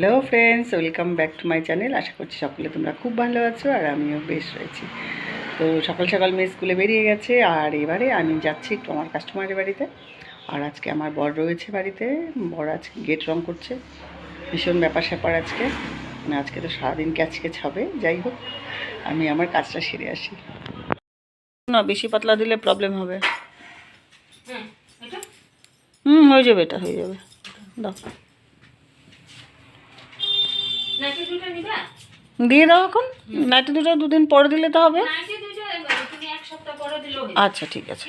Hello friends, welcome back to my channel. আশা করছি সকলে তোমরা খুব ভালো আছো আর আমিও বেশ রয়েছি। তো সকাল সকাল মেয়ে স্কুলে বেরিয়ে গেছে আর এবারে আমি যাচ্ছি একটু আমার কাস্টমারের বাড়িতে। আর আজকে আমার বর রয়েছে বাড়িতে। বর আজকে গেট রং করছে, ভীষণ ব্যাপার স্যাপার আজকে। মানে আজকে তো সারাদিন ক্যাচ হবে। যাই হোক, আমি আমার কাজটা সেরে আসি। না, বেশি পাতলা দিলে প্রবলেম হবে। হয়ে যাবে, এটা হয়ে যাবে। দাও, দিয়ে দাও এখন। নাইটি দুটো দুদিন পরে দিলে তো হবে। আচ্ছা ঠিক আছে।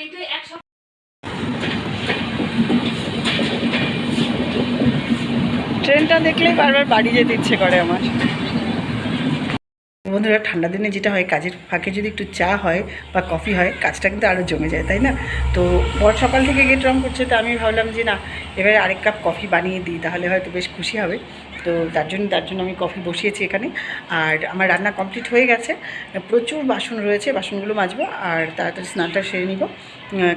ট্রেনটা দেখলেই বারবার বাড়ি যেতে ইচ্ছে করে আমার। বন্ধুরা, ঠান্ডা দিনে যেটা হয়, কাজের ফাঁকে যদি একটু চা হয় বা কফি হয়, কাজটা কিন্তু আরও জমে যায়, তাই না? তো বর সকাল থেকে গেট রং করছে, তো আমি ভাবলাম যে না, এবারে আরেক কাপ কফি বানিয়ে দিই, তাহলে হয়তো বেশ খুশি হবে। তো তার জন্য আমি কফি বসিয়েছি এখানে। আর আমার রান্না কমপ্লিট হয়ে গেছে। প্রচুর বাসন রয়েছে, বাসনগুলো মাজবো আর তাড়াতাড়ি স্নানটা সেরে নিব,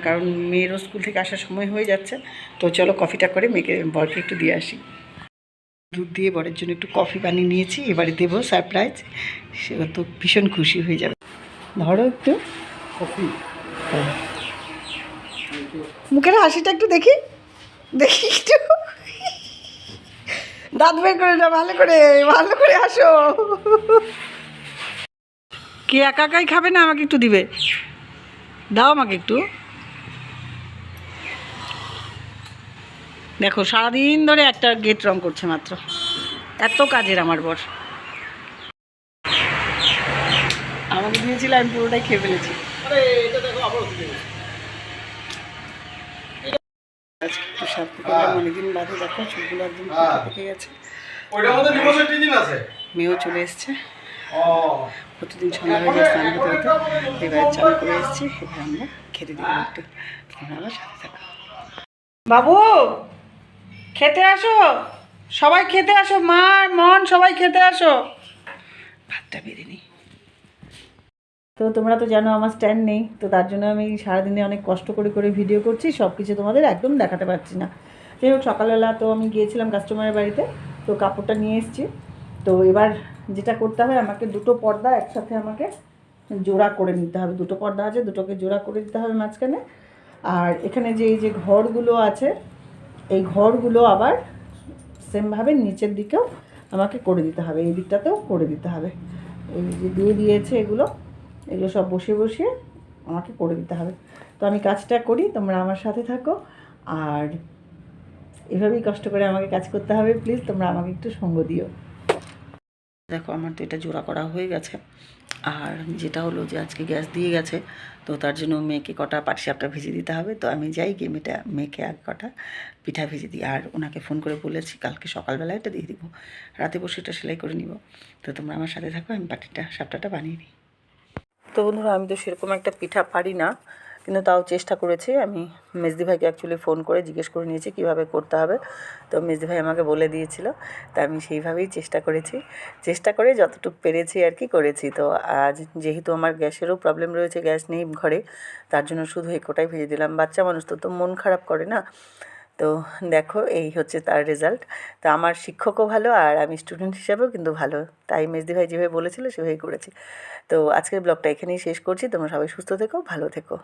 কারণ মেয়েরও স্কুল থেকে আসার সময় হয়ে যাচ্ছে। তো চলো কফিটা করে মেয়েকে, বরকে একটু দিয়ে আসি। দুধ দিয়ে বরের জন্য একটু কফি বানিয়ে নিয়েছি, এবারে দেবো সারপ্রাইজ। সে তো ভীষণ খুশি হয়ে যাবে। ধরো একটু কফি, মুখের হাসিটা একটু দেখি দেখি একটু। দাঁত বের করে না, ভালো করে ভালো করে হাসো। কি একা একাই খাবে না, আমাকে একটু দিবে? দাও আমাকে একটু। দেখো, সারাদিন ধরে একটা গেট রং করছে মাত্র। এত কাজের আমার বর। আমাকে দিয়েছিল, আমি পুরোটাই খেয়ে ফেলেছি। একটু সাথে করলাম অনেকদিন বাদে। দেখো চুলগুলো একদম পেকে গেছে। মেয়েও চলে এসছে। প্রতিদিন সন্ধ্যা হয়ে যায় স্নান হতে হতে। এবার চান করে এসেছি, এবার আমরা খেতে দিব একটু। তোমরা আমার সাথে থাকো। বাবু, খেতে আসো, সবাই খেতে আসো, মা মন সবাই খেতে আসো। ভাতটা বেড়ে নিই। তো তোমরা তো জানো আমার স্ট্যান্ড নেই, তো তার জন্য আমি সারাদিনে অনেক কষ্ট করে করে ভিডিও করছি, সব কিছু তোমাদের একদম দেখাতে পারছি না। যাই হোক, সকালবেলা তো আমি গিয়েছিলাম কাস্টমারের বাড়িতে, তো কাপড়টা নিয়ে এসেছি। তো এবার যেটা করতে হবে, আমাকে দুটো পর্দা একসাথে আমাকে জোড়া করে নিতে হবে। দুটো পর্দা আছে, দুটোকে জোড়া করে দিতে হবে মাঝখানে। আর এখানে যে এই যে ঘরগুলো আছে, এই ঘরগুলো আবার সেমভাবে নিচের দিকেও আমাকে করে দিতে হবে, এই দিকটাতেও করে দিতে হবে। এই যে দিয়ে দিয়েছে এগুলো সব বসিয়ে বসিয়ে আমাকে করে দিতে হবে। তো আমি কাজটা করি, তোমরা আমার সাথে থাকো। আর এভাবেই কষ্ট করে আমাকে কাজ করতে হবে। প্লিজ তোমরা আমাকে একটু সঙ্গ দিও। দেখো, আমার তো এটা জোড়া করা হয়ে গেছে। আর যেটা হলো যে আজকে গ্যাস দিয়ে গেছে, তো তার জন্য মেয়েকে কটা পাটিসাপটা ভেজে দিতে হবে। তো আমি যাই গিয়ে মেয়েকে এক কটা পিঠা ভেজে দিই। আর ওনাকে ফোন করে বলেছি কালকে সকালবেলা এটা দিয়ে দিব, রাতে বসে এটা সেলাই করে নিব। তো তোমরা আমার সাথে থাকো, আমি সাপটাটা বানিয়ে নিই। তো বন্ধুরা, আমি তো সেরকম একটা পিঠা পারি না, কিন্তু তাও চেষ্টা করেছি। আমি মেজদি ভাইকে অ্যাকচুয়ালি ফোন করে জিজ্ঞেস করে নিয়েছি কীভাবে করতে হবে। তো মেজদি ভাই আমাকে বলে দিয়েছিল, তা আমি সেইভাবেই চেষ্টা করেছি। চেষ্টা করে যতটুকু পেরেছি আর কি করেছি। তো আজ যেহেতু আমার গ্যাসেরও প্রবলেম রয়েছে, গ্যাস নেই ঘরে, তার জন্য শুধু এই কোটাই ভেজে দিলাম। বাচ্চা মানুষ তো মন খারাপ করে না। তো দেখো, এই হচ্ছে তার রেজাল্ট। তো আমার শিক্ষকও ভালো আর আমি স্টুডেন্ট হিসাবেও কিন্তু ভালো। তাই মেজদি ভাই যেভাবে বলেছিল সেভাবেই করেছি। তো আজকের ব্লগটা এখানেই শেষ করছি। তোমরা সবাই সুস্থ থেকো, ভালো থেকো।